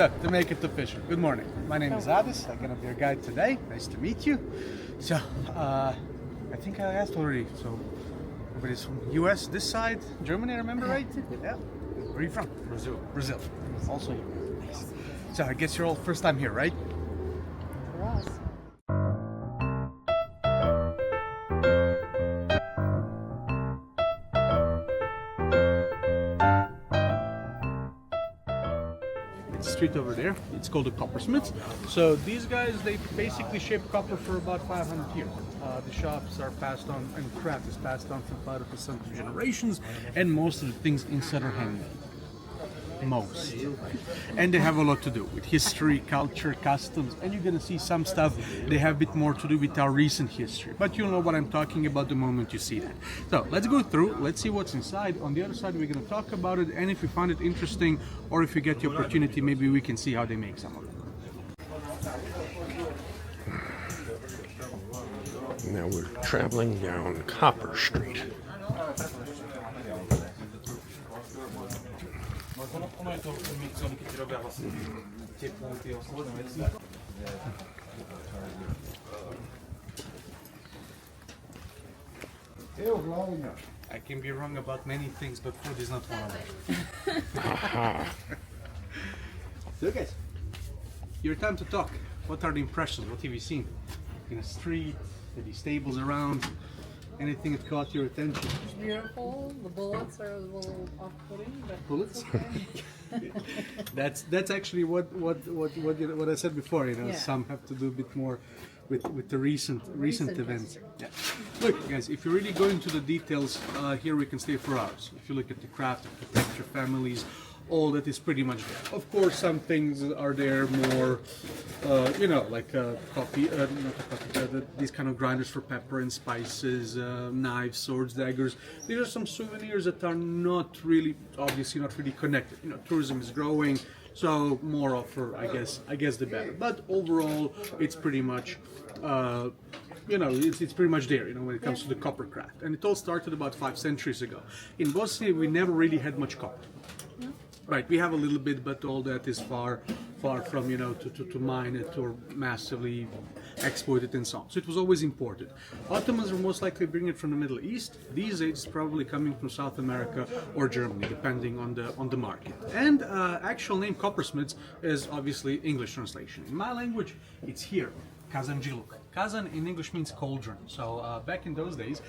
To make it official. Good morning. My name is Adis. I'm gonna be your guide today. Nice to meet you. So, I think I asked already. So, everybody's from US this side, Germany. I remember right? Yeah. Where are you from? Brazil. Brazil. Also you. Nice. So I guess you're all first time here, right? For us. Street over there. It's called the Coppersmiths. So these guys, they basically shape copper for about 500 years. The shops are passed on, and craft is passed on from father to son through generations, and most of the things inside are handmade. Most. And they have a lot to do with history, culture, customs, and you're gonna see some stuff they have a bit more to do with our recent history. But you'll know what I'm talking about the moment you see that. So let's go through, let's see what's inside. On the other side we're gonna talk about it, and if you find it interesting or if you get the opportunity, maybe we can see how they make some of it. Now we're traveling down Copper Street. I can be wrong about many things, but food is not one of them. So guys, your time to talk. What are the impressions? What have you seen in the street? Are these tables around? Anything that caught your attention? It's beautiful. The bullets are a little off-putting, but Bullets? it's okay. That's actually what I said before. You know, Yeah. some have to do a bit more with the recent events. history. Yeah. Look, guys, if you really go into the details, here we can stay for hours. If you look at the craft, architecture, families, all that is pretty much there. Of course, some things are there more, you know, like coffee, not coffee, these kind of grinders for pepper and spices, knives, swords, daggers. These are some souvenirs that are not really, obviously not really connected. You know, tourism is growing, so more offer, I guess the better. But overall, it's pretty much. You know, it's pretty much there, you know, when it comes to the copper craft. And it all started about 5 centuries ago. In Bosnia, we never really had much copper. Right, we have a little bit, but all that is far from, you know, to mine it or massively exploit it and so on. So it was always imported. Ottomans were most likely bringing it from the Middle East. These days it's probably coming from South America or Germany, depending on the market. And actual name Coppersmiths is obviously English translation. In my language, it's here, Kazancılık. Kazan in English means cauldron. So back in those days,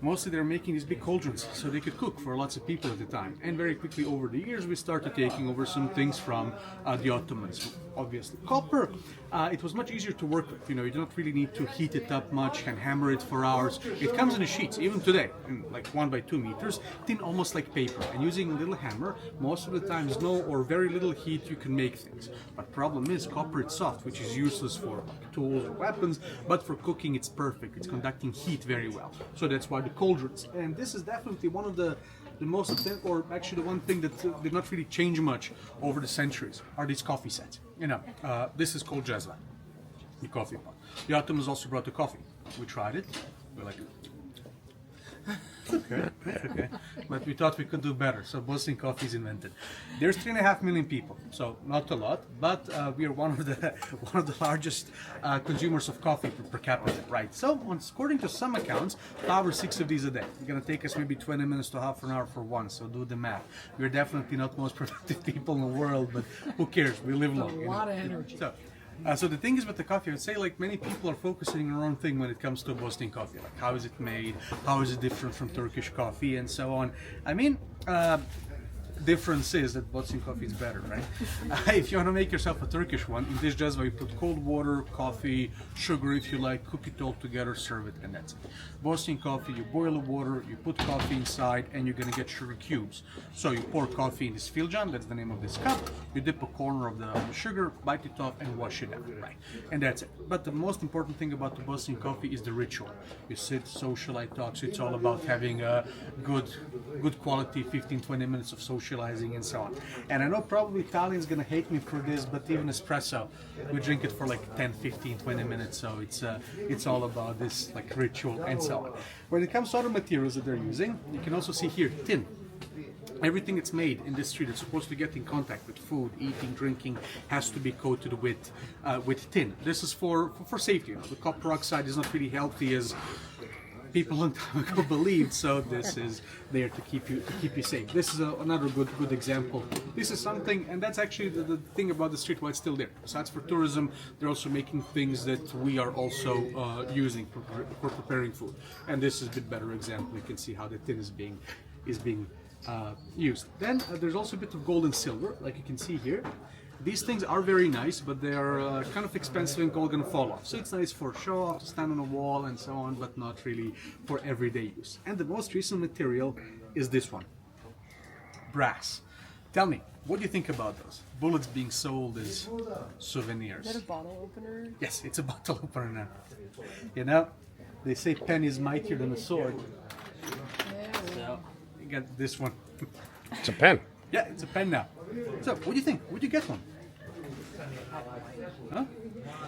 mostly they're making these big cauldrons so they could cook for lots of people at the time. And very quickly over the years we started taking over some things from the Ottomans. Obviously copper, it was much easier to work with. You know, you don't really need to heat it up much and hammer it for hours. It comes in the sheets, even today, in like 1 by 2 meters, thin almost like paper. And using a little hammer, most of the times no or very little heat, you can make things. But problem is copper is soft, which is useless for like, tools or weapons, but for cooking it's perfect. It's conducting heat very well. So that's why the cauldrons. And this is definitely one of the most, or actually the one thing that did not really change much over the centuries are these coffee sets. You know, this is called jezva, the coffee pot. The Ottomans also brought the coffee. We tried it. We're like, okay, but we thought we could do better, so Bosnian coffee is invented. There's 3.5 million people, so not a lot, but we are one of the largest consumers of coffee per capita, right? So, according to some accounts, 5 or 6 of these a day. It's gonna take us maybe 20 minutes to half an hour for one, so do the math. We're definitely not the most productive people in the world, but who cares? We live long. A lot of energy. So the thing is with the coffee, I would say like many people are focusing on the wrong thing when it comes to Bosnian coffee. Like how is it made? How is it different from Turkish coffee and so on? I mean, difference is that Bosnian coffee is better, right? If you want to make yourself a Turkish one, in this jazva you put cold water, coffee, sugar if you like, cook it all together, serve it, and that's it. Bosnian coffee, you boil the water, you put coffee inside, and you're gonna get sugar cubes. So you pour coffee in this filjan, that's the name of this cup, you dip a corner of the sugar, bite it off, and wash it out, right? And that's it. But the most important thing about the Bosnian coffee is the ritual. You sit, socialite, talk, so it's all about having a good quality 15-20 minutes of socializing and so on. And I know probably Italians gonna hate me for this, but even espresso, we drink it for like 10, 15, 20 minutes, so it's all about this like ritual and so on. When it comes to other materials that they're using, you can also see here tin. Everything that's made in this street that's supposed to get in contact with food, eating, drinking, has to be coated with tin. This is for safety. The copper oxide is not really healthy as people long time ago believed, so this is there to keep you safe. This is another good example. This is something, and that's actually the thing about the street why it's still there. Besides for tourism, they're also making things that we are also using for preparing food. And this is a bit better example. You can see how the tin is being used. Then there's also a bit of gold and silver, like you can see here. These things are very nice, but they are kind of expensive and all going to fall off. So it's nice for show off, to stand on a wall and so on, but not really for everyday use. And the most recent material is this one, brass. Tell me, what do you think about those? Bullets being sold as souvenirs. Is that a bottle opener? Yes, it's a bottle opener now. You know, they say pen is mightier than a sword. So, you got this one. It's a pen. Yeah, it's a pen now. So, what do you think? Would you get one? Huh?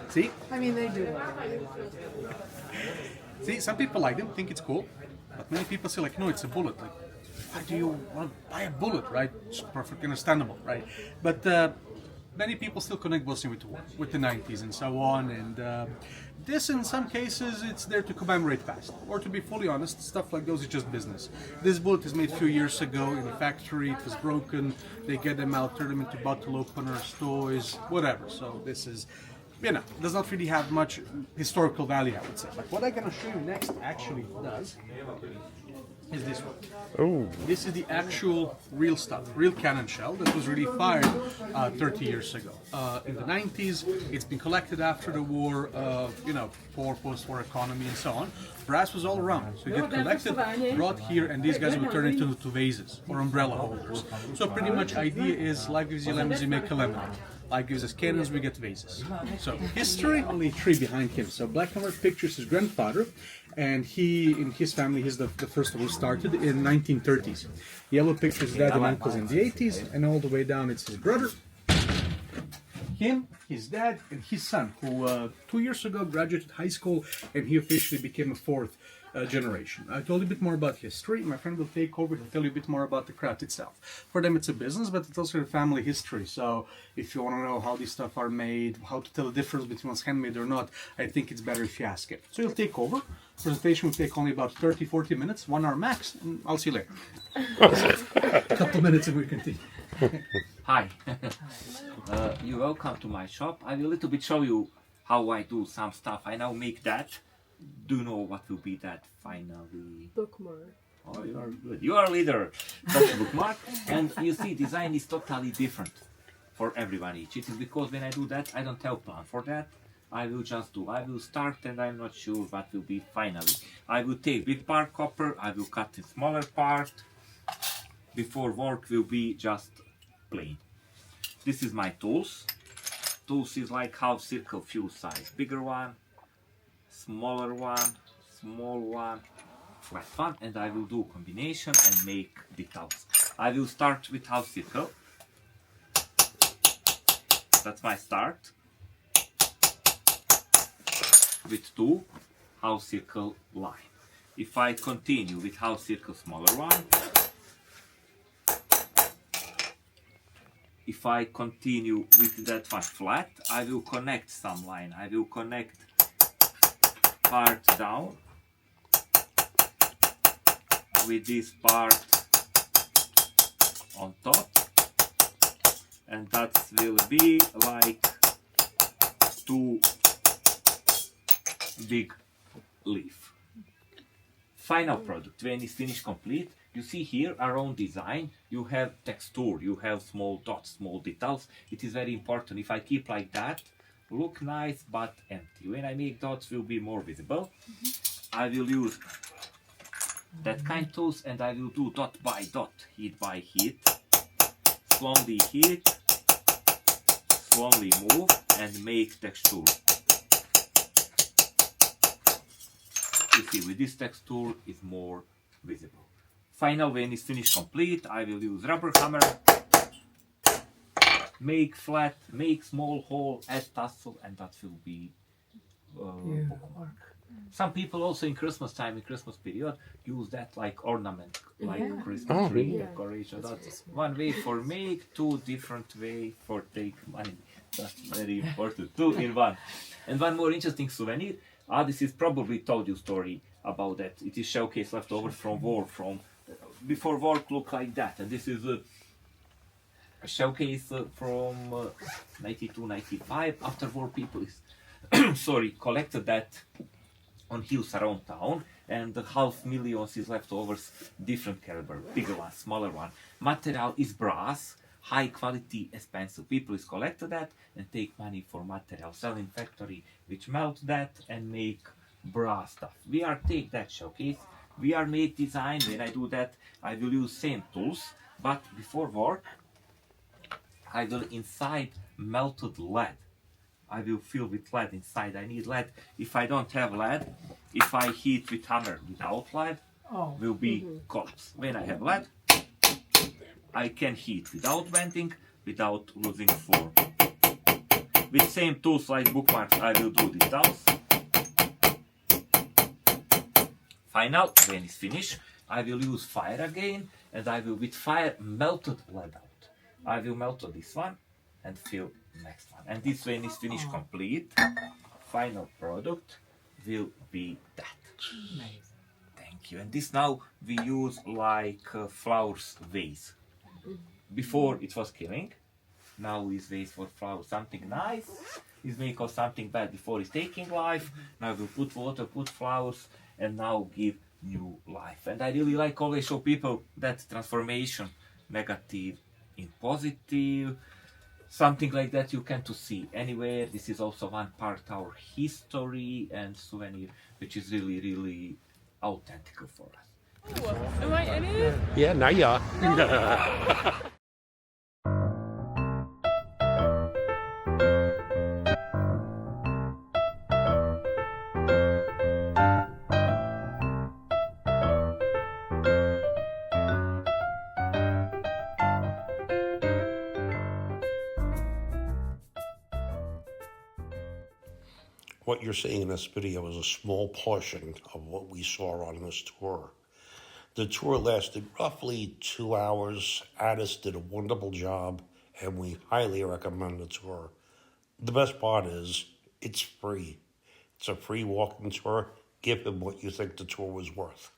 See? I mean, they do. See, some people like them, think it's cool, but many people say like, no, it's a bullet. Like, why do you want to buy a bullet, right? It's perfectly understandable, right? But many people still connect Bosnia with the war, with the 90s and so on, and this in some cases it's there to commemorate past, or to be fully honest, stuff like those is just business. This bullet is made a few years ago in a factory, it was broken, they get them out, turn them into bottle openers, toys, whatever. So this is, you know, does not really have much historical value, I would say. But what I'm going to show you next actually does is this one. Oh, This is the actual real stuff, real cannon shell that was really fired 30 years ago. In the 90s, it's been collected after the war, you know, for post-war economy and so on. Brass was all around. So you get collected, brought here, and these guys would turn it into vases or umbrella holders. So pretty much idea is life gives you lemons, you make a lemonade. Life gives us cannons, we get vases. So history, only three behind him. So black and white pictures his grandfather, and he, in his family, he's the first one who started in 1930s. Yellow pictures dad and uncles in the 80s, and all the way down it's his brother, him, his dad, and his son, who 2 years ago graduated high school, and he officially became a fourth generation. I told you a bit more about history. My friend will take over to tell you a bit more about the craft itself. For them it's a business, but it's also a family history. So if you want to know how these stuff are made, how to tell the difference between what's handmade or not, I think it's better if you ask it. So you'll take over. Presentation will take only about 30-40 minutes, 1 hour max, and I'll see you later. A couple minutes and we continue. Hi, you're welcome to my shop. I will a little bit show you how I do some stuff. I now make that. Do you know what will be that finally? Bookmark. Oh, you are good. You are a leader. That's a bookmark. And you see, design is totally different for everyone each. It is because when I do that, I don't have plan for that. I will just do. I will start and I'm not sure what will be finally. I will take big part copper. I will cut in smaller part. Before work will be just plain. This is my tools. Tools is like half circle fuse size. Bigger one, smaller one, small one, flat one, and I will do combination and make details. I will start with half circle. That's my start. With two half circle line. If I continue with half circle smaller one, if I continue with that one flat, I will connect some line. I will connect part down with this part on top, and that will be like two big leaf. Final product, when it's finished complete, you see here our own design, you have texture, you have small dots, small details. It is very important. If I keep like that, look nice but empty. When I make dots, will be more visible. I will use that kind tools and I will do dot by dot, hit by hit, slowly hit, slowly move and make texture. You see, with this texture is more visible. Final, when it's finished complete, I will use rubber hammer, make flat, make small hole, add tassel, and that will be bookmark. Some people also in Christmas time, in Christmas period, use that like ornament, like Christmas tree decoration. That's one way for make, two different way for take money. That's very important. Two in one. And one more interesting souvenir. This is probably told you story about that. It is showcase left over from war. From before war looked like that, and this is a showcase from 92, 95. After war, people is collected that on hills around town, and the $500,000 is leftovers, different caliber, bigger one, smaller one. Material is brass, high quality, expensive. People is collected that and take money for material, sell in factory, which melt that and make brass stuff. We are take that showcase, we are make design. When I do that, I will use same tools, but before work, I will inside melted lead. I will fill with lead inside. I need lead. If I don't have lead, if I heat with hammer without lead, will be collapse. When I have lead, I can heat without venting, without losing form. With same tools like bookmarks, I will do the downs. Final, when it's finished, I will use fire again, and I will with fire melted lead out. I will melt this one and fill next one. And this when is finished complete, final product will be that. Thank you. And this now we use like flowers vase. Before it was killing, now is vase for flowers. Something nice is make of something bad before it's taking life. Now we'll put water, put flowers, and now give new life. And I really like always show people that transformation, negative in positive. Something like that you can to see anywhere. This is also one part our history and souvenir, which is really, really authentic for us. Am I in it? Yeah, now you are. What you're seeing in this video is a small portion of what we saw on this tour. The tour lasted roughly 2 hours. Addis did a wonderful job, and we highly recommend the tour. The best part is, it's free. It's a free walking tour. Give him what you think the tour was worth.